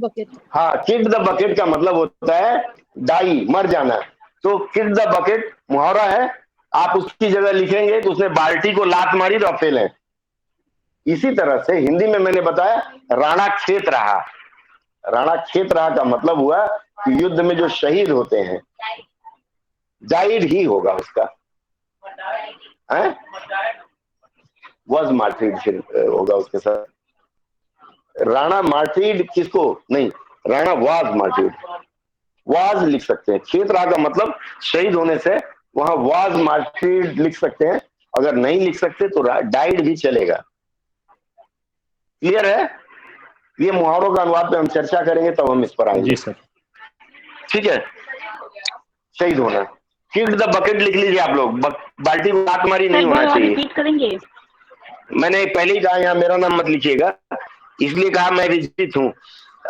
Bucket. हाँ, kick the bucket का मतलब होता है डाई, मर जाना। तो किक द बकेट मुहावरा है, आप उसकी जगह लिखेंगे तो उसने बाल्टी को लात मारी तो आप फेल है। इसी तरह से हिंदी में मैंने बताया राणा खेत रहा। राणा खेत रहा का मतलब हुआ कि युद्ध में जो शहीद होते हैं, जाहिर ही होगा उसका, वॉज मार्टिड फिर होगा उसके साथ। राणा मार्टिड किसको नहीं, राणा वाज मार्टिड। वाज लिख सकते हैं, खेत रहा का मतलब शहीद होने से वहां वाज मार्टिड लिख सकते हैं। अगर नहीं लिख सकते तो डाइड भी चलेगा। क्लियर है? ये मुहावरों का अनुवाद पे हम चर्चा करेंगे तब हम इस पर आएंगे। जी सर। ठीक है, शहीद होना। किक द बकेट लिख लीजिए आप लोग, बाल्टी को हाथ मारी नहीं होना चाहिए। रिपीट करेंगे? मैंने पहले ही कहा यहाँ मेरा नाम मत लिखिएगा, इसलिए कहा मैं रिश्तित हूँ।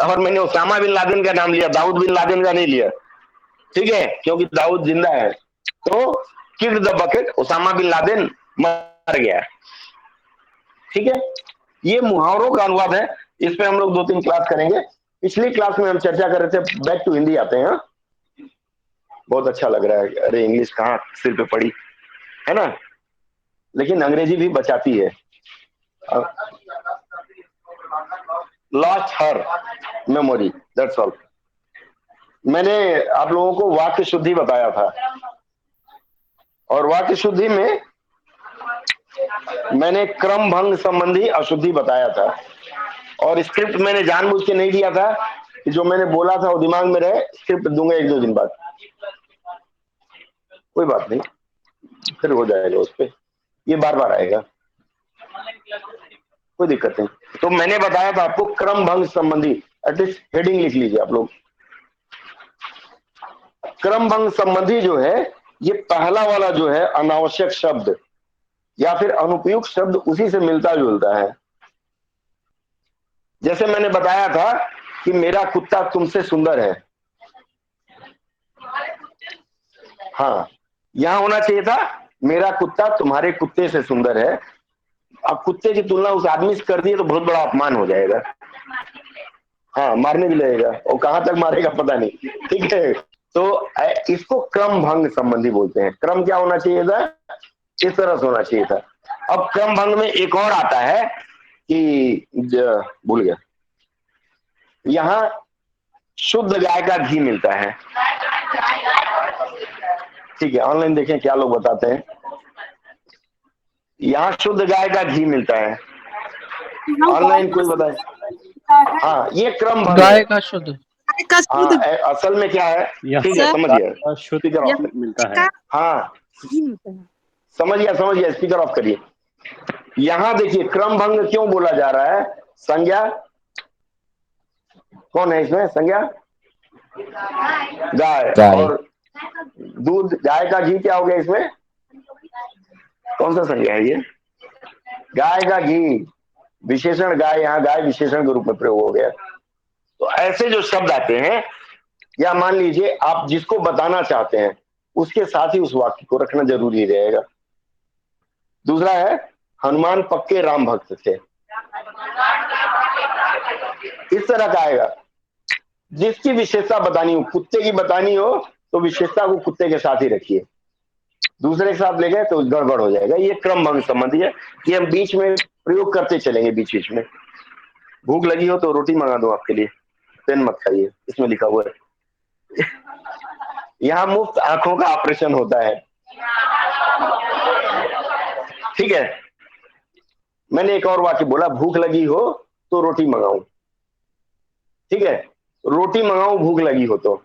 और मैंने उसामा बिन लादेन का नाम लिया, दाऊद बिन लादेन का नहीं लिया। ठीक है, क्योंकि दाऊद जिंदा है। तो kick the bucket, Osama bin Laden मर गया। ठीक है, ये मुहावरों का अनुवाद है। इस पे हम लोग 2-3 क्लास करेंगे। पिछली क्लास में हम चर्चा कर रहे थे, बैक टू हिंदी आते हैं। बहुत अच्छा लग रहा है, अरे इंग्लिश कहाँ सिर पे पड़ी है ना, लेकिन अंग्रेजी भी बचाती है। Lost her memory, that's all. मैंने आप लोगों को वाक्य शुद्धि बताया था, और वाक्य शुद्धि में मैंने क्रम भंग संबंधी अशुद्धि बताया था। और स्क्रिप्ट मैंने जानबूझ के नहीं दिया था कि जो मैंने बोला था वो दिमाग में रहे। स्क्रिप्ट दूंगा 1-2 दिन बाद, कोई बात नहीं, फिर हो जाएगा उस पर, ये बार बार आएगा, कोई दिक्कत नहीं। तो मैंने बताया था आपको क्रम भंग संबंधी, एटलीस्ट हेडिंग लिख लीजिए आप लोग। क्रम भंग संबंधी जो है, ये पहला वाला जो है अनावश्यक शब्द या फिर अनुपयुक्त शब्द उसी से मिलता जुलता है। जैसे मैंने बताया था कि मेरा कुत्ता तुमसे सुंदर है, हाँ, यहां होना चाहिए था मेरा कुत्ता तुम्हारे कुत्ते से सुंदर है। अब कुत्ते की तुलना उस आदमी से कर दी तो बहुत बड़ा अपमान हो जाएगा। हाँ, मारने भी लगेगा, और कहां तक मारेगा पता नहीं। ठीक है, तो इसको क्रम भंग संबंधी बोलते हैं। क्रम क्या होना चाहिए था, इस तरह से होना चाहिए था। अब क्रम भंग में एक और आता है कि भूल गया, यहां शुद्ध गाय का घी मिलता है। ठीक है, ऑनलाइन देखें क्या लोग बताते हैं। यहाँ शुद्ध गाय का घी मिलता है, ऑनलाइन कोई बताए। हाँ, ये क्रम भंग है। गाय का शुद्ध, हाँ, असल में क्या है, ठीक है, समझ गया, का शुद्ध स्पीकर ऑफ। मिलता है। हाँ, समझ गया, स्पीकर ऑफ करिए। यहाँ देखिए क्रम भंग क्यों बोला जा रहा है। संज्ञा कौन है इसमें, संज्ञा गाय, गाय। और दूध, गाय का घी क्या हो गया इसमें, कौन सा संज्ञा है ये, गाय का घी, विशेषण गाय, यहाँ गाय विशेषण के रूप में प्रयोग हो गया। तो ऐसे जो शब्द आते हैं, या मान लीजिए आप जिसको बताना चाहते हैं उसके साथ ही उस वाक्य को रखना जरूरी रहेगा। दूसरा है हनुमान पक्के राम भक्त थे, इस तरह का आएगा। जिसकी विशेषता बतानी हो, कुत्ते की बतानी हो तो विशेषता को कुत्ते के साथ ही रखिए, दूसरे के साथ ले गए तो गड़बड़ हो जाएगा। ये क्रम भंग संबंधी है कि हम बीच में प्रयोग करते चलेंगे बीच बीच में। भूख लगी हो तो रोटी मंगा दो आपके लिए, पेन मत खाइए, इसमें लिखा हुआ है। यहाँ मुफ्त आंखों का ऑपरेशन होता है। ठीक है, मैंने एक और वाक्य बोला, भूख लगी हो तो रोटी मंगाऊं। ठीक है, रोटी मंगाऊं भूख लगी हो तो।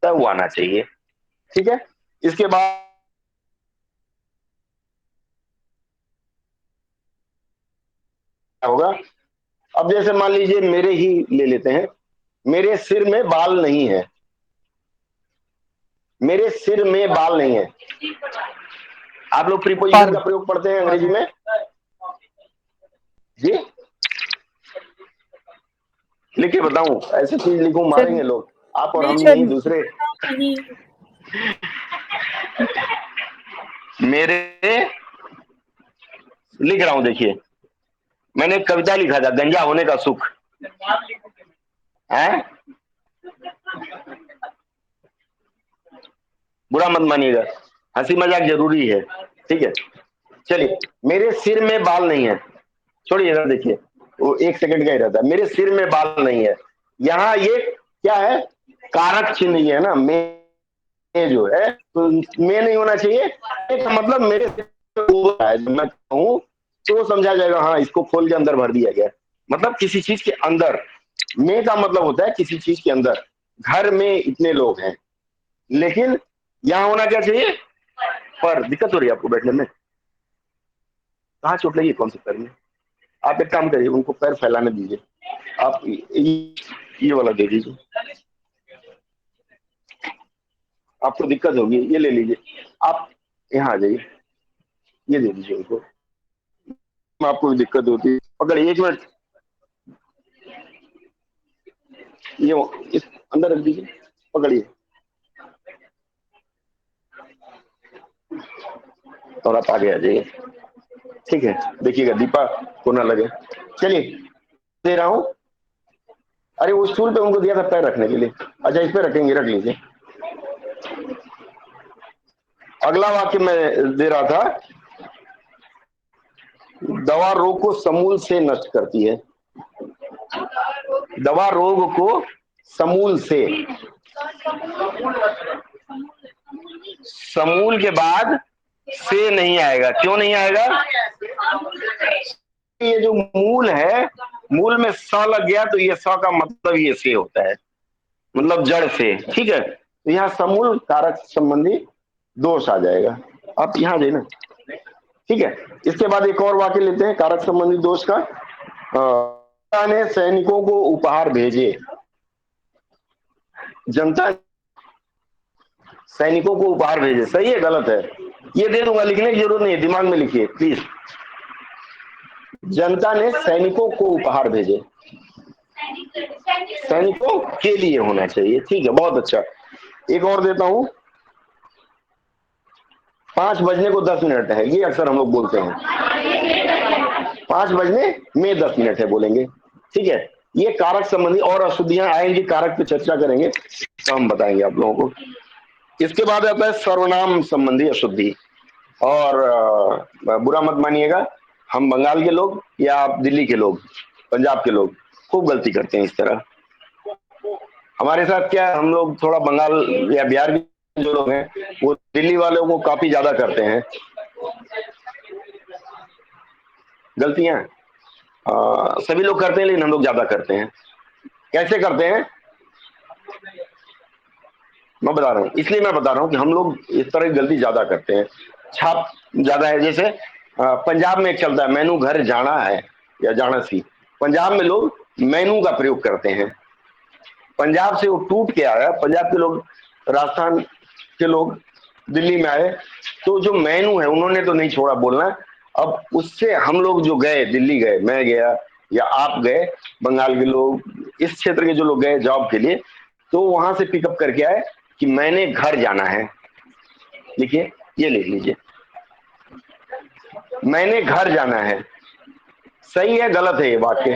तब वो आना चाहिए। ठीक है, इसके बाद होगा, अब जैसे मान लीजिए मेरे ही ले लेते हैं, मेरे सिर में बाल नहीं है। मेरे सिर में बाल नहीं है। आप लोग प्रीपोजिशन पर का प्रयोग पढ़ते हैं अंग्रेजी में जी? लिख के बताऊं? ऐसी चीज लिखूं सर मारेंगे लोग, आप और नहीं हम सर, नहीं, दूसरे। नहीं मेरे, लिख रहा हूं, देखिए। मैंने एक कविता लिखा था, गंजा होने का सुख है। बुरा मत मानिएगा, हंसी मजाक जरूरी है, ठीक है। चलिए, मेरे सिर में बाल नहीं है, छोड़िएगा, देखिए वो 1 सेकंड का ही रहता है। मेरे सिर में बाल नहीं है, यहाँ ये क्या है? कारक चिन्ह है ना, में जो है, तो में नहीं होना चाहिए। का मतलब मेरे सिर में है, मैं कहूँ तो समझा जाएगा, हाँ इसको खोल के अंदर भर दिया गया, मतलब किसी चीज के अंदर। में का मतलब होता है किसी चीज के अंदर। घर में इतने लोग हैं, लेकिन यहाँ होना क्या चाहिए? पर। दिक्कत हो रही है आपको बैठने में? कहाँ चोट लगी? कौन से पैर में? आप एक काम करिए, उनको पैर फैलाने दीजिए। आप ये वाला दे दीजिए, आपको दिक्कत होगी, ये ले लीजिए। आप यहाँ आ जाइए, ये दे दीजिए उनको। आपको भी दिक्कत होती है, अगर 1 मिनट, ये इस अंदर रख दीजिए, पकड़िए, और आप आगे आ जाइए, ठीक है। देखिएगा दीपा को ना लगे। चलिए, दे रहा हूं। अरे वो स्टूल पे उनको दिया था पैर रखने के लिए, अच्छा इस पे रखेंगे, रख लीजिए। अगला वाक्य मैं दे रहा था, दवा रोग को समूल से नष्ट करती है। दवा रोग को समूल से, समूल के बाद से नहीं आएगा, क्यों नहीं आएगा? ये जो मूल है, मूल में स लग गया तो ये स का मतलब ये से होता है, मतलब जड़ से, ठीक है। तो यहाँ समूल कारक संबंधी दोष आ जाएगा। आप यहाँ जाइए ना, ठीक है। इसके बाद एक और वाक्य लेते हैं कारक संबंधी दोष का। जनता ने सैनिकों को उपहार भेजे। जनता सैनिकों को उपहार भेजे, सही है गलत है? ये दे दूंगा, लिखने की जरूरत नहीं है, दिमाग में लिखिए प्लीज। जनता ने सैनिकों को उपहार भेजे, सैनिकों के लिए होना चाहिए, ठीक है, बहुत अच्छा। एक और देता हूं, 5 बजने को 10 मिनट है, ये अक्सर हम लोग बोलते हैं, 5 बजने में 10 मिनट है बोलेंगे, ठीक है। ये कारक संबंधी और अशुद्धियां आएंगी, कारक पे चर्चा करेंगे तो हम बताएंगे आप लोगों को। इसके बाद आता है सर्वनाम संबंधी अशुद्धि। और बुरा मत मानिएगा, हम बंगाल के लोग या आप दिल्ली के लोग, पंजाब के लोग खूब गलती करते हैं इस तरह। हमारे साथ क्या, हम लोग थोड़ा बंगाल या बिहार के जो लोग हैं, वो दिल्ली वालों को काफी ज्यादा करते हैं गलतियां। सभी लोग करते हैं, लेकिन हम लोग ज्यादा करते हैं। कैसे करते हैं मैं बता रहा हूँ, इसलिए मैं बता रहा हूँ कि हम लोग इस तरह की गलती ज्यादा करते हैं। छाप ज्यादा है, जैसे पंजाब में एक चलता है, मैनू घर जाना है या जाना सी। पंजाब में लोग मैनू का प्रयोग करते हैं। पंजाब से वो टूट के आया, पंजाब के लोग, राजस्थान के लोग दिल्ली में आए, तो जो मैनू है उन्होंने तो नहीं छोड़ा बोलना। अब उससे हम लोग जो गए, दिल्ली गए, मैं गया या आप गए, बंगाल के लोग, इस क्षेत्र के जो लोग गए जॉब के लिए, तो वहां से पिकअप करके आए कि मैंने घर जाना है। लिखिए, ये लिख लीजिए, मैंने घर जाना है। सही है गलत है ये वाक्य?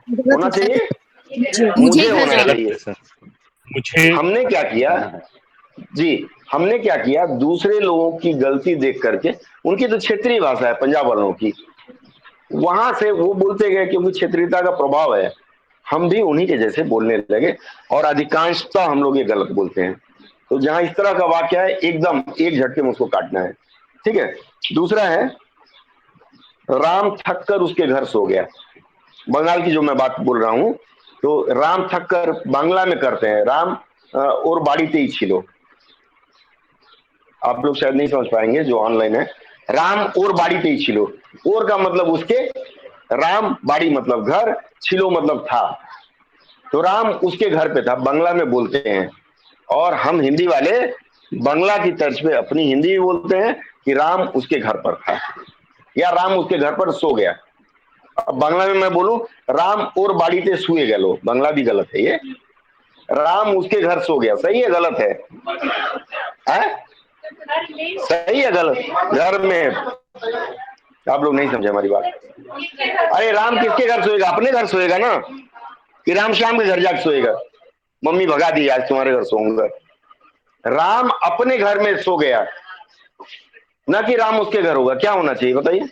गलत होना है सर। चाहिए, जी मुझे मुझे घर होना जाना गलत चाहिए। है सर, मुझे हमने क्या किया जाना है। जी, हमने क्या किया, दूसरे लोगों की गलती देख करके, उनकी तो क्षेत्रीय भाषा है पंजाब वालों की, वहां से वो बोलते गए, क्योंकि क्षेत्रीयता का प्रभाव है, हम भी उन्हीं के जैसे बोलने लगे, और अधिकांशतः हम लोग ये गलत बोलते हैं। तो जहां इस तरह का वाक्य है, एकदम एक झटके में उसको काटना है, ठीक है। दूसरा है, राम थक कर उसके घर सो गया। बंगाल की जो मैं बात बोल रहा हूं, तो राम थक कर बांग्ला में करते हैं, राम और बाड़ी ते ही छिलो। आप लोग शायद नहीं समझ पाएंगे जो ऑनलाइन है। राम और बाड़ी पे ही छिलो, और का मतलब उसके, राम बाड़ी मतलब घर, छिलो मतलब था, तो राम उसके घर पे था, बंगला में बोलते हैं। और हम हिंदी वाले बंगला की तर्ज पे अपनी हिंदी में बोलते हैं कि राम उसके घर पर था या राम उसके घर पर सो गया। अब बांग्ला में मैं बोलूं राम और बाड़ीते सुए गए, बांग्ला भी गलत है ये। राम उसके घर सो गया, सही है गलत है? सही है गलत? घर में आप लोग नहीं समझे हमारी बात। अरे राम किसके घर सोएगा? अपने घर सोएगा ना, कि राम श्याम के घर जाके सोएगा? मम्मी भगा दी आज तुम्हारे घर सोऊंगा। राम अपने घर में सो गया, ना कि राम उसके घर होगा। क्या होना चाहिए बताइए?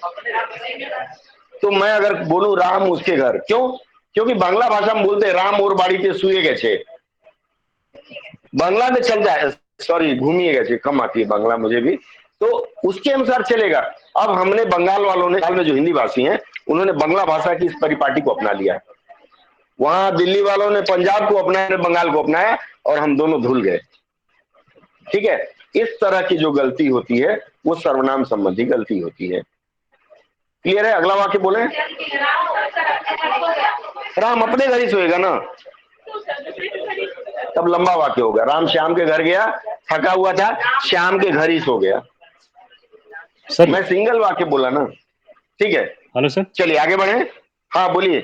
तो मैं अगर बोलूं राम उसके घर, क्यों? क्योंकि बांग्ला भाषा में बोलते हैं राम और बाड़ी पे सुए गए छे। बांग्ला में चल जाए, सॉरी घूमिए गए, कम आती है बांग्ला मुझे भी, तो उसके अनुसार चलेगा। अब हमने बंगाल वालों ने, में जो हिंदी भाषी हैं, उन्होंने बांग्ला भाषा की इस परिपाटी को अपना लिया। वहां दिल्ली वालों ने पंजाब को अपनाया, बंगाल को अपनाया, और हम दोनों धुल गए। ठीक है, इस तरह की जो गलती होती है वो सर्वनाम संबंधी गलती होती है। क्लियर है? अगला वाक्य बोले। राम अपने घर ही सोएगा ना, तब लंबा वाक्य होगा। राम श्याम के घर गया, थका हुआ था, श्याम के घर ही सो गया। सर मैं सिंगल वाक्य बोला ना, ठीक है। Hello sir. चलिए आगे बढ़े। हाँ बोलिए।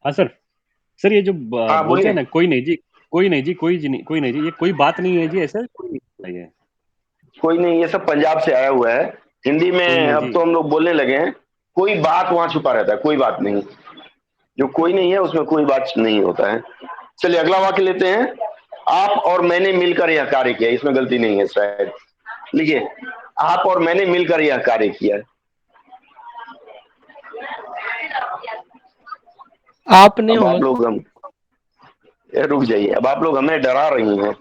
हाँ सर। सर ये जो हाँ बोलते बोलिए। हैं ना, कोई नहीं जी, कोई नहीं जी, कोई नहीं जी, ये कोई बात नहीं है जी, ऐसा कोई नहीं है। कोई नहीं, ये सब पंजाब से आया हुआ है। हिंदी कोई में नहीं अब जी। तो हम लोग बोलने लगे हैं, कोई बात वहां छुपा रहता है, कोई बात नहीं। जो कोई नहीं है उसमें कोई बात नहीं होता है। चलिए अगला वाक्य लेते हैं। आप और मैंने मिलकर यह कार्य किया, इसमें गलती नहीं है शायद। लिखिए, आप और मैंने मिलकर यह कार्य किया। आपने अब होगा। आप लोग रुक जाइए, अब आप लोग हमें डरा रही हैं।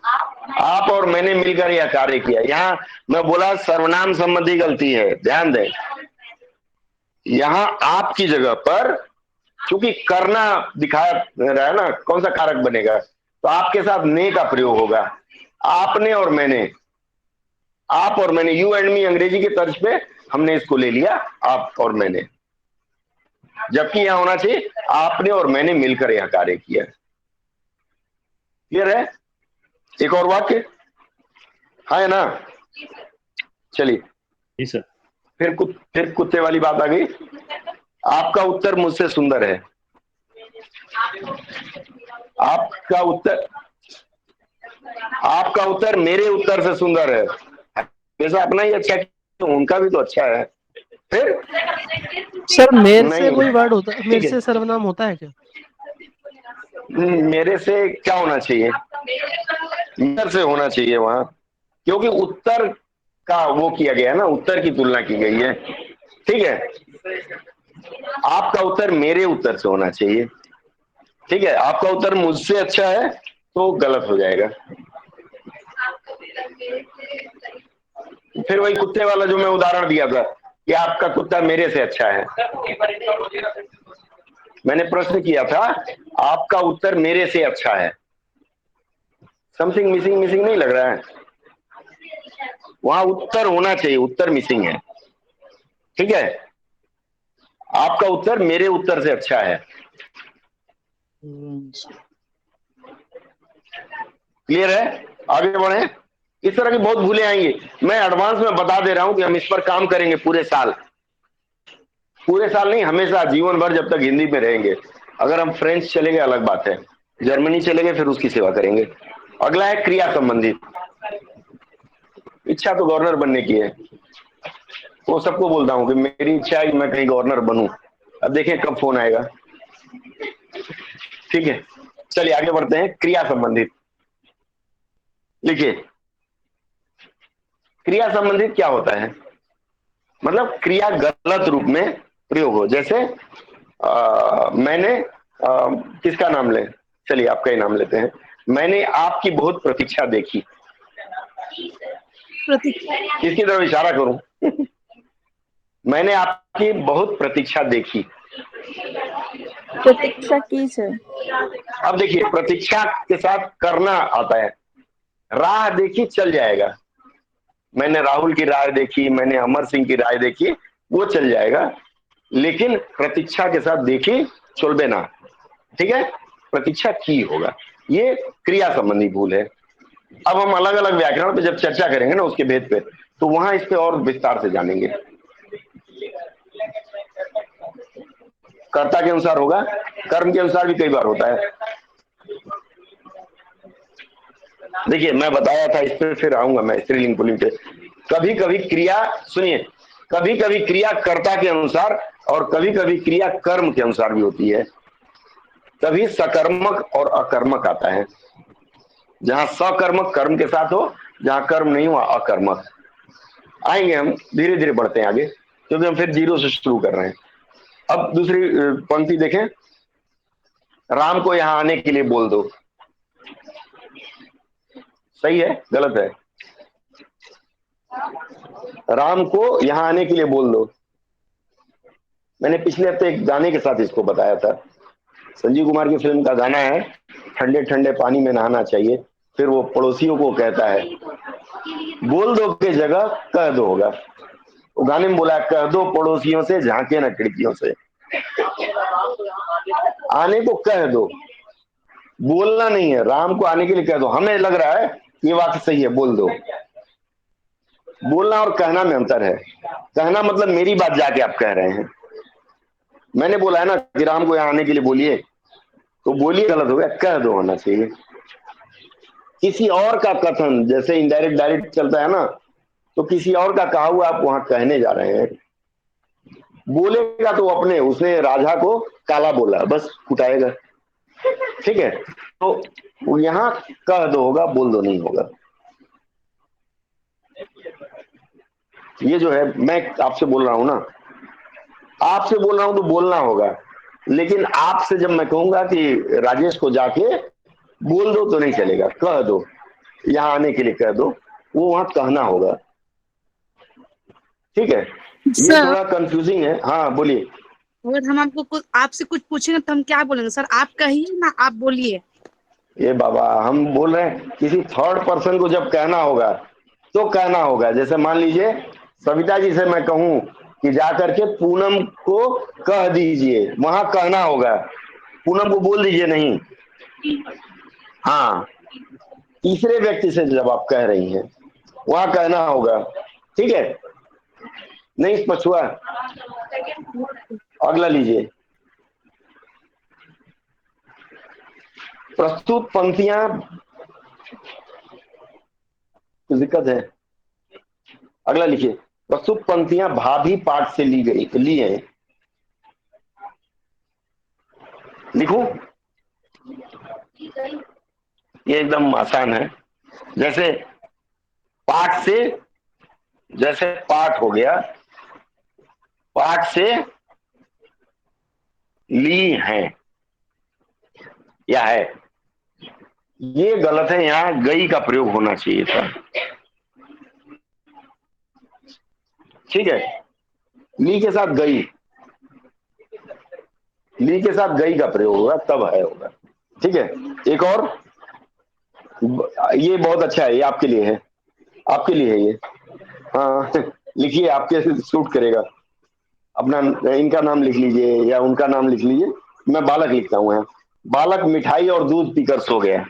आप और मैंने मिलकर यह कार्य किया, यहाँ मैं बोला सर्वनाम संबंधी गलती है, ध्यान दें। यहाँ आपकी जगह पर क्योंकि करना दिखाया रहा है ना, कौन सा कारक बनेगा, तो आपके साथ ने का प्रयोग होगा। आपने और मैंने, आप और मैंने, यू एंड मी अंग्रेजी के तर्ज पे हमने इसको ले लिया, आप और मैंने। जबकि यहां होना चाहिए आपने और मैंने मिलकर यह कार्य किया। क्लियर है? एक और वाक्य है ना? चलिए जी सर। फिर कुत्ते वाली बात आ गई। आपका उत्तर मुझसे सुंदर है। आपका उत्तर, आपका उत्तर मेरे उत्तर से सुंदर है। वैसा अपना ही अच्छा, तो उनका भी तो अच्छा है। फिर सर मेरे से नहीं, कोई वर्ड होता है, ठीक मेरे है। से सर्वनाम होता है क्या? मेरे से क्या होना चाहिए? मेरे से होना चाहिए वहां, क्योंकि उत्तर का वो किया गया ना, उत्तर की तुलना की गई है। ठीक है, आपका उत्तर मेरे उत्तर से होना चाहिए। ठीक है, आपका उत्तर मुझसे अच्छा है तो गलत हो जाएगा। फिर वही कुत्ते वाला जो मैं उदाहरण दिया था कि आपका कुत्ता मेरे से अच्छा है, मैंने प्रश्न किया था आपका उत्तर मेरे से अच्छा है। समथिंग मिसिंग मिसिंग नहीं लग रहा है? वहां उत्तर होना चाहिए, उत्तर मिसिंग है। ठीक है, आपका उत्तर मेरे उत्तर से अच्छा है। क्लियर है? आगे बढ़े। इस तरह की बहुत भूलें आएंगी, मैं एडवांस में बता दे रहा हूं कि हम इस पर काम करेंगे पूरे साल। पूरे साल नहीं, हमेशा जीवन भर जब तक हिंदी में रहेंगे। अगर हम फ्रेंच चले गए अलग बात है, जर्मनी चले गए फिर उसकी सेवा करेंगे। अगला है क्रिया संबंधित। इच्छा तो गवर्नर बनने की है, वो सबको बोलता हूँ कि मेरी इच्छा है कि मैं कहीं गवर्नर बनूं। अब देखें कब फोन आएगा। ठीक है, चलिए आगे बढ़ते हैं। क्रिया संबंधित लिखिए। क्रिया संबंधित क्या होता है? मतलब क्रिया गलत रूप में प्रयोग हो। जैसे मैंने किसका नाम ले, चलिए आपका ही नाम लेते हैं। मैंने आपकी बहुत प्रतीक्षा देखी। किसकी तरफ इशारा करूं? मैंने आपकी बहुत प्रतीक्षा देखी। प्रतीक्षा की है। अब देखिए, प्रतीक्षा के साथ करना आता है। राह देखी चल जाएगा, मैंने राहुल की राह देखी, मैंने अमर सिंह की राह देखी, वो चल जाएगा। लेकिन प्रतीक्षा के साथ देखी चलबे ना। ठीक है, प्रतीक्षा की होगा। ये क्रिया संबंधी भूल है। अब हम अलग अलग व्याकरण पे जब चर्चा करेंगे ना उसके भेद पे, तो वहां इस पे और विस्तार से जानेंगे। कर्ता के अनुसार होगा, कर्म के अनुसार भी कई बार होता है। देखिए मैं बताया था, इस पे फिर आऊंगा मैं स्त्रीलिंग पुल्लिंग पे। कभी कभी क्रिया, सुनिए, कभी कभी क्रिया कर्ता के अनुसार और कभी कभी क्रिया कर्म के अनुसार भी होती है। तभी सकर्मक और अकर्मक आता है। जहां सकर्मक कर्म के साथ हो, जहां कर्म नहीं हुआ अकर्मक। आएंगे हम, धीरे धीरे बढ़ते हैं आगे, क्योंकि हम फिर जीरो से शुरू कर रहे हैं। अब दूसरी पंक्ति देखें, राम को यहां आने के लिए बोल दो। सही है गलत है? राम को यहां आने के लिए बोल दो। मैंने पिछले हफ्ते एक गाने के साथ इसको बताया था। संजीव कुमार की फिल्म का गाना है, ठंडे ठंडे पानी में नहाना चाहिए। फिर वो पड़ोसियों को कहता है, बोल दो के जगह कह दो होगा। वो गाने में बोला, कह दो पड़ोसियों से झांके ना खिड़कियों से। आने को कह दो, बोलना नहीं है। राम को आने के लिए कह दो। हमें लग रहा है ये बात सही है, बोल दो। बोलना और कहना में अंतर है। कहना मतलब मेरी बात जाके आप कह रहे हैं। मैंने बोला है ना कि राम को यहाँ आने के लिए बोलिए, तो बोलिए गलत हो गया, कह दो होना चाहिए। किसी और का कथन, जैसे इनडायरेक्ट डायरेक्ट चलता है ना, तो किसी और का कहा हुआ आप वहां कहने जा रहे हैं। बोलेगा तो अपने, उसने राजा को काला बोला, बस उठाएगा। ठीक है, तो यहाँ कह दो होगा, बोल दो नहीं होगा। ये जो है, मैं आपसे बोल रहा हूं ना, आपसे बोल रहा हूं तो बोलना होगा। लेकिन आपसे जब मैं कहूंगा कि राजेश को जाके बोल दो, तो नहीं चलेगा, कह दो। यहाँ आने के लिए कह दो, वो वहां कहना होगा। ठीक है, ये सर थोड़ा कंफ्यूजिंग है। हाँ बोलिए। अगर हम आपसे कुछ पूछेंगे तो हम क्या बोलेंगे सर? आप कहिए ना, आप बोलिए। ये बाबा, हम बोल रहे हैं किसी थर्ड पर्सन को जब कहना होगा तो कहना होगा। जैसे मान लीजिए सविता जी से मैं कहूं कि जाकर के पूनम को कह दीजिए, वहां कहना होगा। पूनम को बोल दीजिए नहीं। हाँ, तीसरे व्यक्ति से जब आप कह रही हैं, वहां कहना होगा। ठीक है, नहीं स्पष्ट हुआ? अगला लीजिए। प्रस्तुत पंक्तियां, दिक्कत है। अगला लिखिए, प्रस्तुत पंक्तियां भाभी पाठ से ली है। लिखूं? ये एकदम आसान है। जैसे पाठ से, जैसे पाठ हो गया, पाठ से ली है या है, ये गलत है। यहां गई का प्रयोग होना चाहिए था। ठीक है, ली के साथ गई, ली के साथ गई का प्रयोग होगा, तब है होगा। ठीक है, एक और, ये बहुत अच्छा है, ये आपके लिए है, आपके लिए है ये। हाँ लिखिए, आपके सूट करेगा। अपना, इनका नाम लिख लीजिए या उनका नाम लिख लीजिए। मैं बालक लिखता हूँ यहाँ। बालक मिठाई और दूध पीकर सो गया।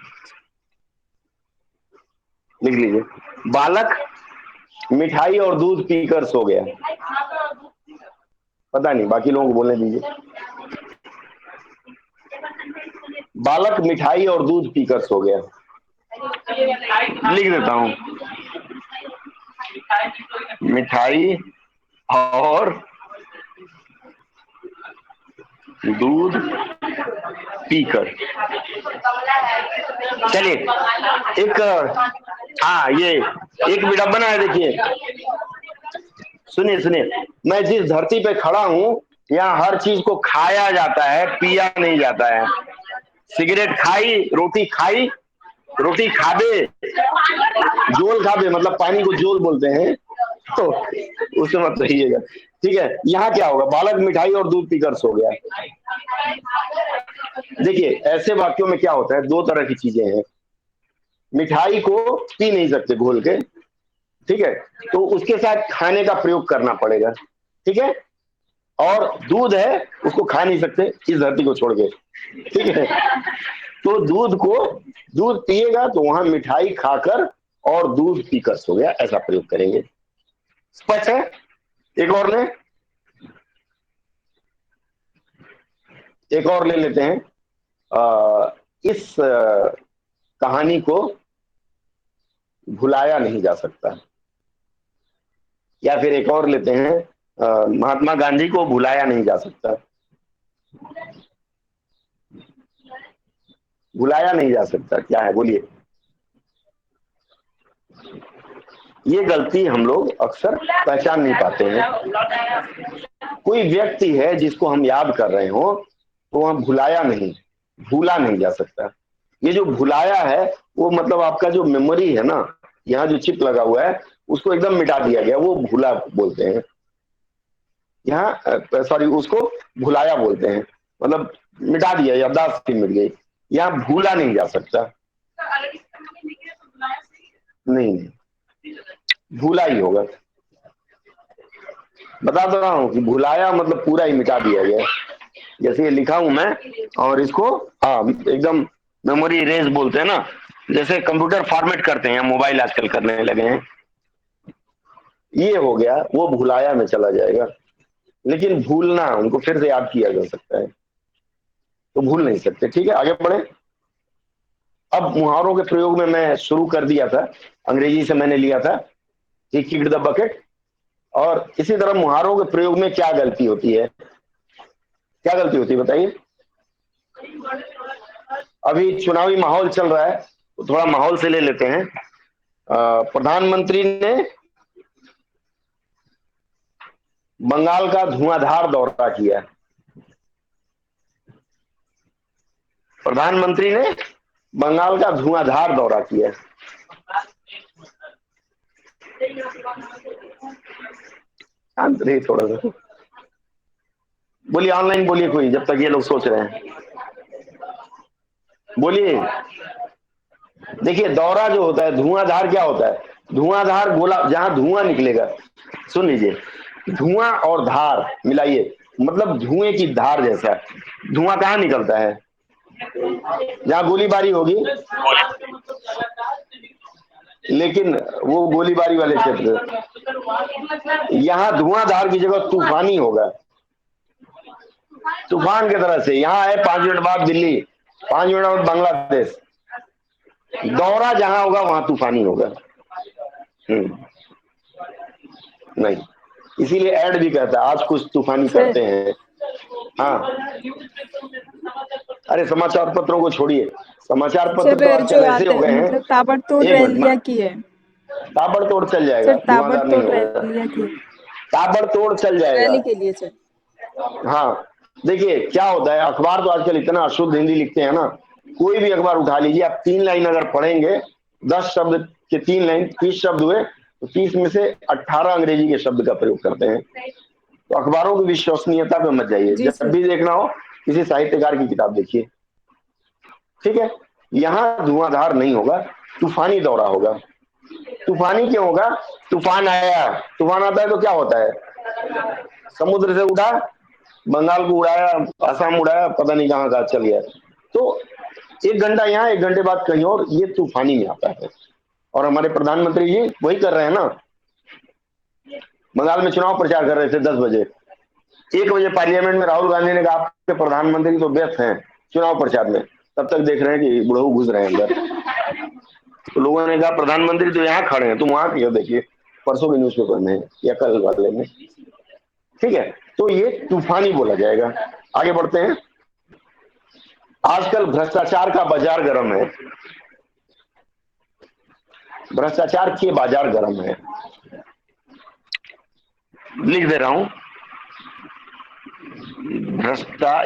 लिख लीजिए, बालक मिठाई और दूध पीकर सो गया। पता नहीं, बाकी लोगों को बोलने दीजिए। बालक मिठाई और दूध पीकर सो गया। लिख देता हूं, मिठाई और दूध पीकर। चलिए, एक, हाँ ये एक विडंबना है। देखिए, सुनिए सुनिए, मैं जिस धरती पे खड़ा हूं, यहाँ हर चीज को खाया जाता है, पिया नहीं जाता है। सिगरेट खाई, रोटी खाई, रोटी खाबे, जोल खाबे, मतलब पानी को जोल बोलते हैं, तो उसे मत रहिएगा। ठीक है, यहाँ क्या होगा, बालक मिठाई और दूध पीकर सो गया। देखिए, ऐसे वाक्यों में क्या होता है, दो तरह की चीजें हैं। मिठाई को पी नहीं सकते घोल के, ठीक है, तो उसके साथ खाने का प्रयोग करना पड़ेगा। ठीक है, और दूध है, उसको खा नहीं सकते इस धरती को छोड़ के। ठीक है, तो दूध पिएगा तो वहां मिठाई खाकर और दूध पीकर सो गया, ऐसा प्रयोग करेंगे। स्पष्ट है? एक और ले लेते हैं। इस कहानी को भुलाया नहीं जा सकता। या फिर एक और लेते हैं, महात्मा गांधी को भुलाया नहीं जा सकता। भुलाया नहीं जा सकता क्या है, बोलिए। ये गलती हम लोग अक्सर पहचान नहीं पाते हैं। कोई व्यक्ति है जिसको हम याद कर रहे हो तो वह भुलाया नहीं, भूला नहीं जा सकता। ये जो भुलाया है वो मतलब आपका जो मेमोरी है ना, यहाँ जो चिप लगा हुआ है उसको एकदम मिटा दिया गया, वो भूला बोलते हैं। यहाँ सॉरी, उसको भुलाया बोलते हैं, मतलब मिटा दिया, याददाश्त मिट गई। यहाँ भूला नहीं जा सकता। नहीं, भूला ही होगा। बता तो रहा हूं कि भुलाया मतलब पूरा ही मिटा दिया गया। जैसे ये लिखा हूं मैं, और इसको हाँ एकदम मेमोरी इरेज बोलते हैं ना, जैसे कंप्यूटर फॉर्मेट करते हैं, मोबाइल आजकल करने लगे हैं। ये हो गया, वो भुलाया में चला जाएगा। लेकिन भूलना, उनको फिर से याद किया जा सकता है, तो भूल नहीं सकते। ठीक है, आगे बढ़े। अब मुहावरों के प्रयोग में मैं शुरू कर दिया था, अंग्रेजी से मैंने लिया था, ही किक्ड द बकेट। और इसी तरह मुहावरों के प्रयोग में क्या गलती होती है, क्या गलती होती है बताइए। अभी चुनावी माहौल चल रहा है तो थोड़ा माहौल से ले लेते हैं। प्रधानमंत्री ने बंगाल का धुआंधार दौरा किया। प्रधानमंत्री ने बंगाल का धुआंधार दौरा किया। शांत रहिए थोड़ा सा, बोलिए, ऑनलाइन बोलिए कोई, जब तक ये लोग सोच रहे हैं बोलिए। देखिए, दौरा जो होता है, धुआंधार क्या होता है, धुआंधार गोला, जहां धुआं निकलेगा। सुन लीजिए, धुआं और धार मिलाइए, मतलब धुएं की धार जैसा। धुआं कहाँ निकलता है, जहां गोलीबारी होगी, लेकिन वो गोलीबारी वाले क्षेत्र। यहाँ धुआंधार की जगह तूफानी होगा, तूफान की तरह से। यहाँ है 5 मिनट बाद दिल्ली, 5 मिनट बाद बांग्लादेश। दौरा जहां होगा वहां तूफानी होगा। नहीं, इसीलिए ऐड भी कहता है आज कुछ तूफानी करते हैं। हाँ, अरे समाचार पत्रों को छोड़िए, समाचार पत्र तो सर जो आजकल ऐसे आते हो गए हैं। मतलब ताबड़तोड़ एक रैलियां मिनट, की है ताबड़तोड़ चल जाएगा, सर, धुआंधार नहीं ताबड़तोड़ होगा, रैलियां की है ताबड़तोड़ चल जाएगा। रैली के लिए सर। हाँ, देखिए क्या होता है, अखबार तो आजकल इतना अशुद्ध हिंदी लिखते हैं ना। कोई भी अखबार उठा लीजिए आप, 3 लाइन अगर पढ़ेंगे, 10 शब्द के 3 लाइन, 30 शब्द हुए, तो 30 में से 18 अंग्रेजी के शब्द का प्रयोग करते हैं। तो अखबारों की विश्वसनीयता पे मत जाइए, जी जब सर। भी देखना हो किसी साहित्यकार की किताब देखिए। ठीक है, यहाँ धुआंधार नहीं होगा, तूफानी दौरा होगा। तूफानी क्यों होगा, तूफान आया, तूफान आता है तो क्या होता है, समुद्र से उठा, बंगाल को उड़ाया, आसाम उड़ाया, पता नहीं कहाँ कहाँ चल गया। तो 1 घंटा यहाँ, 1 घंटे बाद कहीं और, ये तूफानी में आता है। और हमारे प्रधानमंत्री जी वही कर रहे हैं ना। बंगाल में चुनाव प्रचार कर रहे थे 10 बजे, 1 बजे पार्लियामेंट में राहुल गांधी ने कहा आपके प्रधानमंत्री तो व्यस्त हैं चुनाव प्रचार में, तब तक देख रहे हैं कि बुढ़ऊ घुस रहे हैं अंदर। तो लोगों ने कहा प्रधानमंत्री तो यहाँ खड़े हैं, तुम वहां क्यों, देखिए परसों के न्यूज़पेपर में या कल वाले में। ठीक है, तो ये तूफानी बोला जाएगा। आगे बढ़ते हैं। आजकल भ्रष्टाचार का बाजार गर्म है, भ्रष्टाचार के बाजार गर्म है। लिख दे रहा हूं,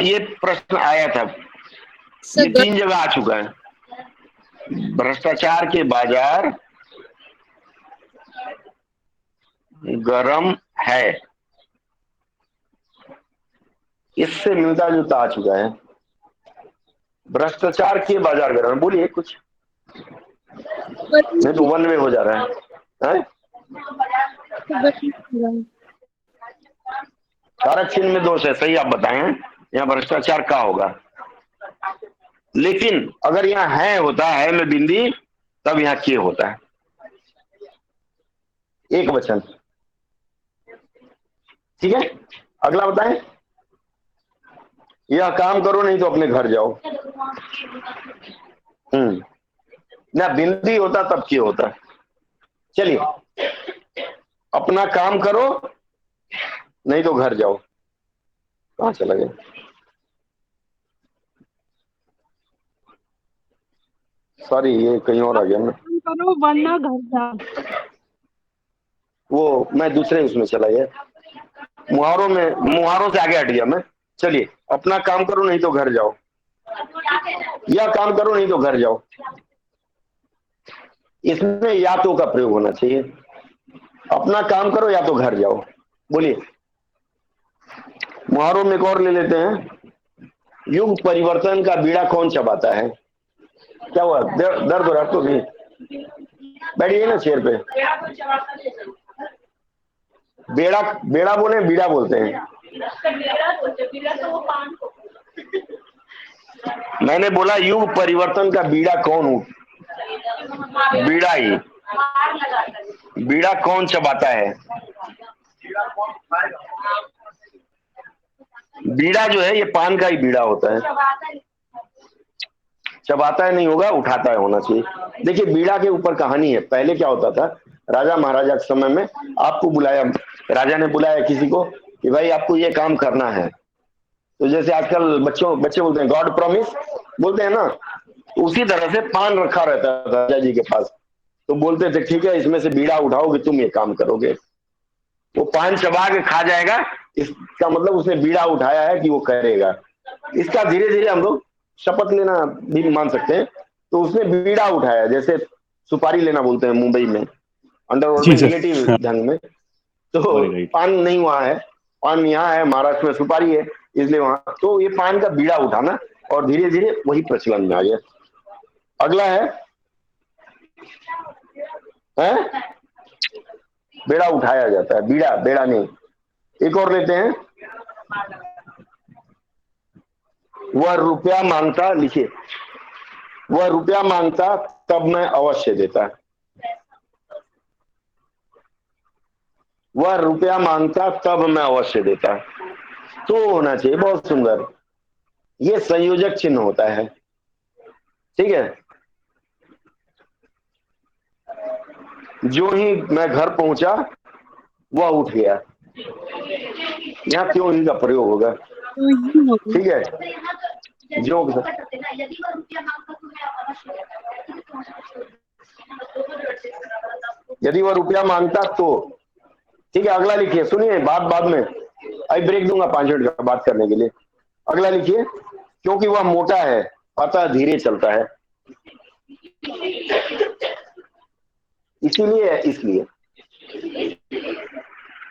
ये प्रश्न आया था, ये 3 जगह आ चुका है। भ्रष्टाचार के बाजार गरम है, इससे मिलता जुलता आ चुका है। भ्रष्टाचार के बाजार गरम, बोलिए कुछ, नहीं तो 1 वे हो जा रहा है? कारक चिन्ह में दोष है, सही आप बताएं, यहाँ भ्रष्टाचार का होगा। लेकिन अगर यहाँ है होता है में बिंदी, तब यहाँ के होता है, एक वचन। ठीक है, अगला बताएं। यह काम करो नहीं तो अपने घर जाओ। ना बिंदी होता तब के होता। चलिए, अपना काम करो नहीं तो घर जाओ, कहां चला गया? सॉरी, ये कहीं और आ गया मैं। करो वरना घर जाओ। वो मैं दूसरे उसमें चला गया, मुहावरों से आगे हट गया मैं। चलिए, अपना काम करो नहीं तो घर जाओ, या काम करो नहीं तो घर जाओ, इसमें या तो का प्रयोग होना चाहिए। अपना काम करो या तो घर जाओ। बोलिए, मुहावरों में एक और ले लेते हैं। युग परिवर्तन का बीड़ा कौन चबाता है? क्या हुआ, दर्द हो रहा तो नहीं? बैठिए ना चेयर पे। बेड़ा बेड़ा बोले बीड़ा बोलते हैं? मैंने बोला युग परिवर्तन का बीड़ा कौन, बीड़ा ही, बीड़ा कौन चबाता है? बीड़ा जो है ये पान का ही बीड़ा होता है। चबाता है नहीं होगा, उठाता है होना चाहिए। देखिए, बीड़ा के ऊपर कहानी है। पहले क्या होता था, राजा महाराजा के समय में आपको बुलाया, राजा ने बुलाया किसी को कि भाई आपको ये काम करना है। तो जैसे आजकल बच्चे बोलते हैं गॉड प्रॉमिस, बोलते हैं ना, उसी तरह से पान रखा रहता था राजा जी के पास। तो बोलते थे ठीक है, इसमें से बीड़ा उठाओगे तुम ये काम करोगे। वो पान चबा के खा जाएगा, इसका मतलब उसने बीड़ा उठाया है कि वो करेगा। इसका धीरे धीरे हम लोग शपथ लेना भी मान सकते हैं। तो उसने बीड़ा उठाया, जैसे सुपारी लेना बोलते हैं मुंबई में, अंडरवर्ल्ड में, जी सर। निगेटिव ढंग में। तो राइट। पान नहीं वहां है, पान यहाँ है, महाराष्ट्र में सुपारी है, इसलिए वहां। तो ये पान का बीड़ा उठाना, और धीरे धीरे वही प्रचलन में आ गया। अगला है बेड़ा उठाया जाता है, बीड़ा बेड़ा नहीं। एक और लेते हैं। वह रुपया मांगता, लिखिए, वह रुपया मांगता तब मैं अवश्य देता। वह रुपया मांगता तब मैं अवश्य देता, तो होना चाहिए। बहुत सुंदर, ये संयोजक चिन्ह होता है। ठीक है, जो ही मैं घर पहुंचा वह उठ गया, यहाँ क्यों ही का प्रयोग होगा। तो ये होगी। ठीक है, जो यदि वह रुपया मांगता तो। ठीक है, अगला लिखिए, सुनिए, बात बाद में, अभी ब्रेक दूंगा 5 मिनट का बात करने के लिए। अगला लिखिए, क्योंकि वह मोटा है अतः धीरे चलता है। इसीलिए, इसलिए,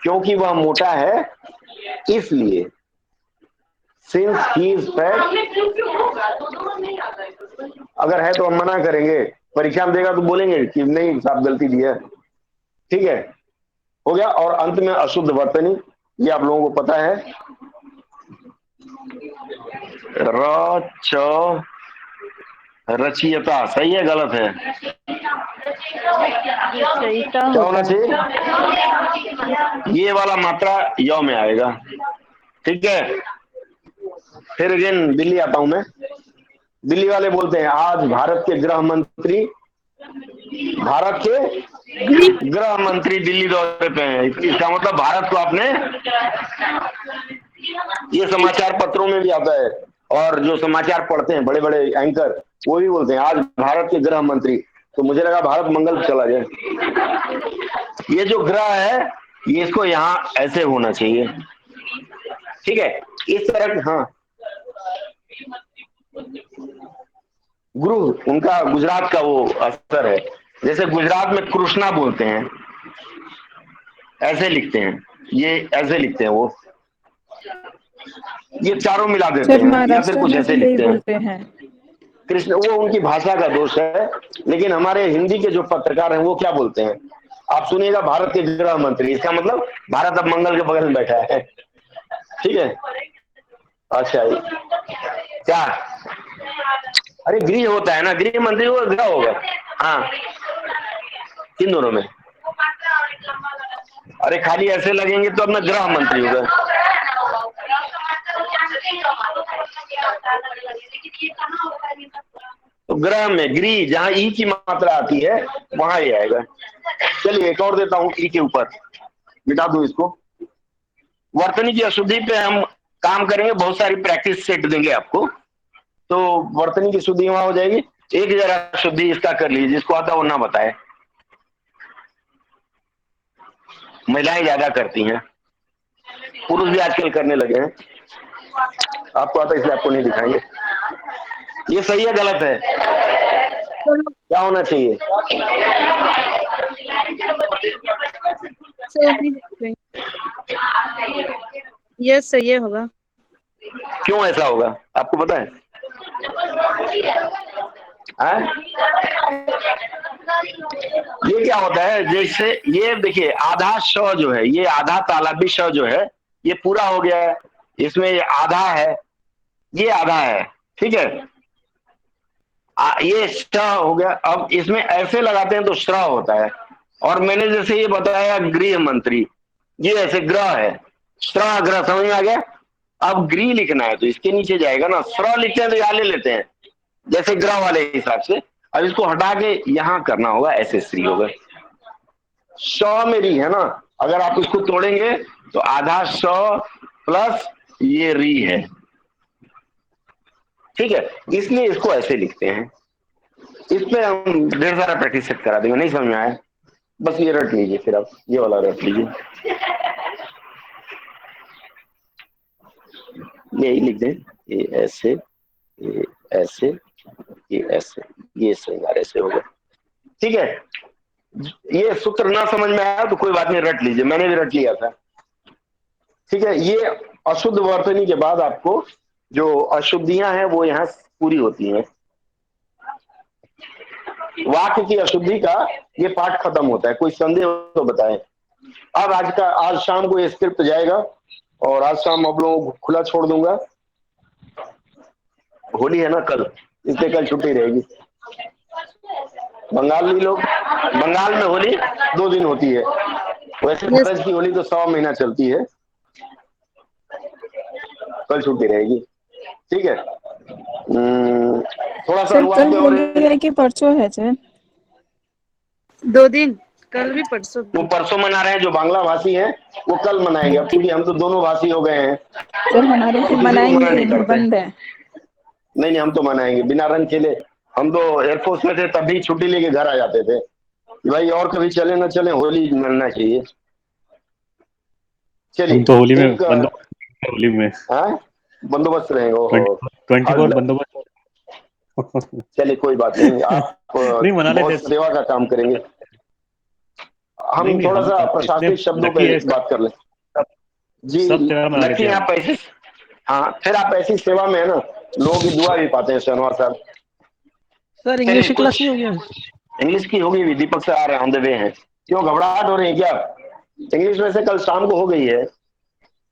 क्योंकि वह मोटा है इसलिए, सिंस ही इज फैट। अगर है तो हम मना करेंगे, परीक्षा में देगा तो बोलेंगे कि नहीं साहब गलती दी है। ठीक है, हो गया। और अंत में अशुद्ध वर्तनी, ये आप लोगों को पता है, रचियता, सही है गलत है? क्या होना चाहिए? ये वाला मात्रा यौ में आएगा। ठीक है, फिर अगेन दिल्ली आता हूं मैं। दिल्ली वाले बोलते हैं आज भारत के गृह मंत्री, भारत के गृह मंत्री दिल्ली दौरे पे हैं। इसका मतलब भारत को आपने, ये समाचार पत्रों में भी आता है, और जो समाचार पढ़ते हैं बड़े बड़े एंकर वो भी बोलते हैं आज भारत के गृह मंत्री। तो मुझे लगा भारत मंगल पे चला जाए। ये जो ग्रह है, ये इसको यहाँ ऐसे होना चाहिए। ठीक है, इस तरह। हाँ, गुरु उनका गुजरात का वो असर है। जैसे गुजरात में कृष्णा बोलते हैं, ऐसे लिखते हैं, ये ऐसे लिखते हैं, वो ये चारों मिला देते सर हैं, या फिर महाराष्ट्र कुछ में ऐसे भी यही लिखते हैं। बोलते हैं। कृष्ण, वो उनकी भाषा का दोष है। लेकिन हमारे हिंदी के जो पत्रकार हैं वो क्या बोलते हैं, आप सुनिएगा, भारत के गृह मंत्री, इसका मतलब भारत अब मंगल के बगल में बैठा है। ठीक है, अच्छा क्या अरे गृह होता है ना, गृह मंत्री होगा, गृह होगा। हाँ, किन दोनों में? अरे खाली ऐसे लगेंगे तो अपना गृह मंत्री होगा। तो गृह में, गृह जहाँ ई की मात्रा आती है वहां ये आएगा। चलिए एक और देता हूँ ई के ऊपर, मिटा दूं इसको। वर्तनी की अशुद्धि पे हम काम करेंगे, बहुत सारी प्रैक्टिस सेट देंगे आपको, तो वर्तनी की शुद्धि वहां हो जाएगी। एक जरा शुद्धि इसका कर लीजिए, जिसको आता वो ना बताए। महिलाएं ज्यादा करती हैं, पुरुष भी आजकल करने लगे हैं। आपको आता इसलिए आपको नहीं दिखाएंगे। ये सही है गलत है? क्या होना चाहिए? ये सही होगा। क्यों ऐसा होगा आपको पता है? ये क्या होता है, जैसे ये देखिए आधा श जो है, ये आधा तालाबी श जो है, ये पूरा हो गया है, इसमें ये आधा है, ये आधा है, ठीक है। ये श हो गया। अब इसमें ऐसे लगाते हैं तो श्र होता है। और मैंने जैसे ये बताया गृह मंत्री, ये ऐसे ग्रह है, श्र ग्रह, समझ में आ गया। अब गृह लिखना है तो इसके नीचे जाएगा ना, श्र लिखते हैं तो यहाँ ले लेते हैं जैसे ग्रह वाले हिसाब से। अब इसको हटा के यहां करना होगा, ऐसे श्री होगा। श में री है ना, अगर आप इसको तोड़ेंगे तो आधा श प्लस ये री है, ठीक है। इसलिए इसको ऐसे लिखते हैं। इस पे हम ढेर सारा प्रैक्टिस सेट करा देंगे। नहीं समझ में आया, बस ये रट लीजिए, फिर आप ये वाला रट लीजिए, यही लिख दें, ये ऐसे, ये ऐसे, ये ऐसे, ये श्रृंगार ऐसे होगा, ठीक है। ये सूत्र ना समझ में आया तो कोई बात नहीं, रट लीजिए, मैंने भी रट लिया था, ठीक है। ये अशुद्ध वर्तनी के बाद आपको जो अशुद्धियां हैं वो यहाँ पूरी होती हैं। वाक्य की अशुद्धि का ये पाठ खत्म होता है। कोई संदेह हो तो बताएं। अब आज शाम को ये स्क्रिप्ट जाएगा और आज शाम आप लोगों को खुला छोड़ दूंगा। होली है ना कल, इसलिए कल छुट्टी रहेगी। बंगाली लोग, बंगाल में होली 2 दिन होती है, वैसे फरज की होली तो 100 महीना चलती है। कल छुट्टी रहेगी, ठीक है। थोड़ा सा सर कल होली है कि परसों है सर? 2 दिन, कल भी परसों। वो परसों मना रहे हैं, जो बांग्ला भाषी हैं वो कल मनाएंगे। अब क्योंकि हम तो दोनों भाषी हो गए हैं सर हमारे तो से किसी को मनाएंगे मना कि नहीं करते। बंद है? नहीं, हम तो मनाएंगे बिना रंग खेले। हम तो एयरफोर्स में थे तभी छुट्टी लेके घर आ जाते थे भाई, और कभी चले ना चले होली मनना चाहिए। चलिए हम तो होली में एक होली में बंदोबस्त रहेंगे। ओहो 24 बंदोबस्त। चलिए कोई बात नहीं, आप नहीं मना लेते बहुत सेवा का काम करेंगे। हम नहीं, थोड़ा सा हम इतने प्रशासनिक शब्दों लकी पे है, बात कर लें जी। सब त्योहार मना लेते लकी हैं आप ऐसी, हाँ फिर आप ऐसी सेवा में है ना, लोगों की दुआ भी पाते हैं शनिवार साहब। सर इंग्लिश चलिए की क्लास कुछ नहीं होगी? इंग्लिश की होगी भी, दीपक से आ रहे हैं, ऑन द वे हैं। क्यों घबराहट हो रही है क्या? इंग्लिश में से कल शाम को हो गई है।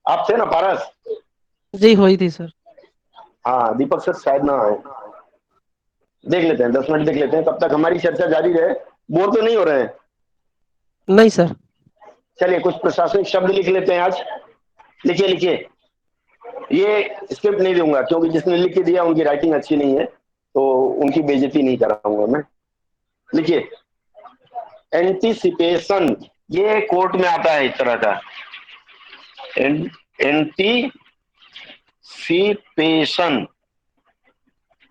आप थे ना पारस? जी हुई थी सर। हाँ दीपक सर शायद ना आए, देख लेते हैं 10 मिनट देख लेते हैं, तब तक हमारी चर्चा जारी रहे। बोर तो नहीं हो रहे हैं? नहीं सर। चलिए कुछ प्रशासनिक शब्द लिख लेते हैं आज। लिखिए लिखिए, ये स्क्रिप्ट नहीं दूंगा क्योंकि जिसने लिख के दिया उनकी राइटिंग अच्छी नहीं है, तो उनकी बेइज्जती नहीं कराऊंगा मैं। लिखिए एंटीसिपेशन, ये कोर्ट में आता है इस तरह का, एंटीसिपेशन।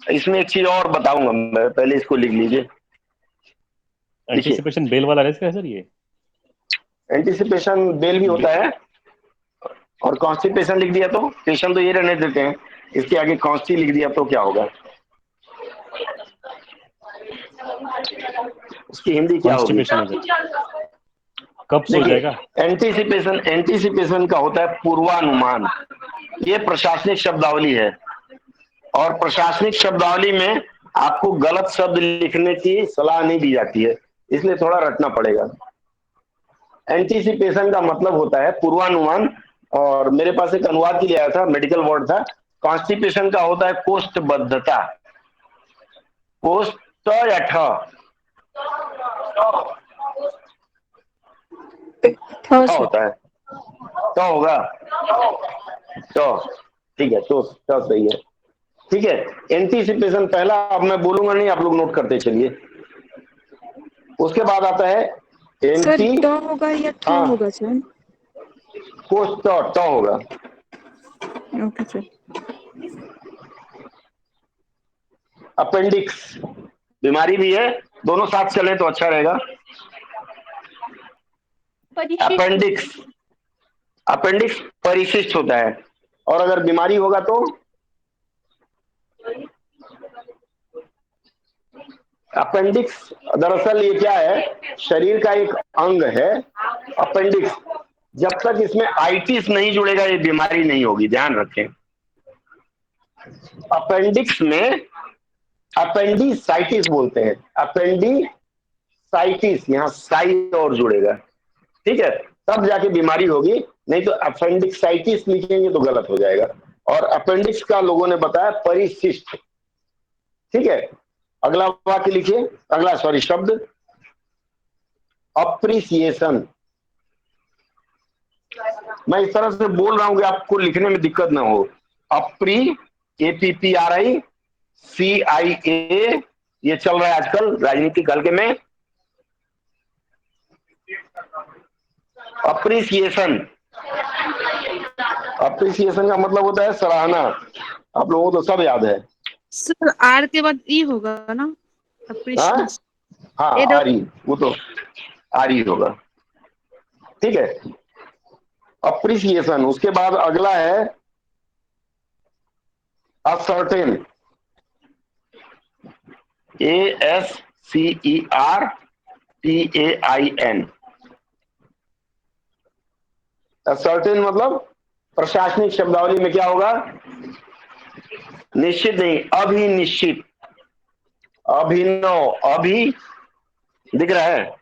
इसमें एक चीज और बताऊंगा मैं, पहले इसको लिख लीजिए। एंटीसिपेशन बेल वाला रेस है सर ये? एंटीसिपेशन बेल भी होता है, और कॉन्स्टिपेशन लिख दिया तो पेशन तो ये रहने देते हैं, इसके आगे कॉन्स्टी लिख दिया तो क्या होगा? उसकी हिंदी क्या होगी? कॉन्स्टिपेशन हो जाएगा, कब्ज हो देखिए जाएगा। एंटीसिपेशन, एंटीसिपेशन का होता है पूर्वानुमान। ये प्रशासनिक शब्दावली है, और प्रशासनिक शब्दावली में आपको गलत शब्द लिखने की सलाह नहीं दी जाती है, इसलिए थोड़ा रटना पड़ेगा। एंटीसिपेशन का मतलब होता है पूर्वानुमान, और मेरे पास एक अनुवाद के लिए आया था, मेडिकल वर्ड था। कॉन्स्टिपेशन का होता है कोष्ठबद्धता। पोस्ट ट या ठ? थ ठ से। होता है, ट होगा, ट, ठीक है, तो ट सही है। ठीक है, एंटीसिपेशन पहला, अब मैं बोलूंगा नहीं, आप लोग नोट करते चलिए। उसके बाद आता है सर एंटी, ट होगा या थ हाँ, होगा सर? पोस्ट ट होगा। Okay sir. अपेंडिक्स बीमारी भी है, दोनों साथ चले तो अच्छा रहेगा। अपेंडिक्स, अपेंडिक्स परिशिष्ट होता है, और अगर बीमारी होगा तो अपेंडिक्स, दरअसल ये क्या है, शरीर का एक अंग है अपेंडिक्स। जब तक इसमें आइटिस नहीं जुड़ेगा ये बीमारी नहीं होगी, ध्यान रखें। अपेंडिक्स में अपेंडिसाइटिस बोलते हैं, अपेंडिसाइटिस, यहाँ साई और जुड़ेगा, ठीक है, तब जाके बीमारी होगी, नहीं तो अपेंडिक्साइटिस लिखेंगे तो गलत हो जाएगा। और अपेंडिक्स का लोगों ने बताया परिशिष्ट, ठीक है। अगला वाक्य लिखिए, अगला सॉरी शब्द अप्रिसिएशन। मैं इस तरह से बोल रहा हूं कि आपको लिखने में दिक्कत ना हो। अप्री, APPRI, CIA, ये चल रहा है आजकल राजनीतिक हल्के में। अप्रिसिएशन, अप्रिसिएशन का मतलब होता है सराहना। आप लोगों को तो सब याद है। सर आर के बाद ई होगा ना? हाँ, अप्रिशिएशन। हाँ, ए आरी, वो तो आरी होगा, ठीक है। अप्रिसिएशन, उसके बाद अगला है असर्टेन, ASCERTAIN। असर्टेन मतलब प्रशासनिक शब्दावली में क्या होगा? निश्चित नहीं, अभिनिश्चित, अभिनव, अभी दिख रहा है,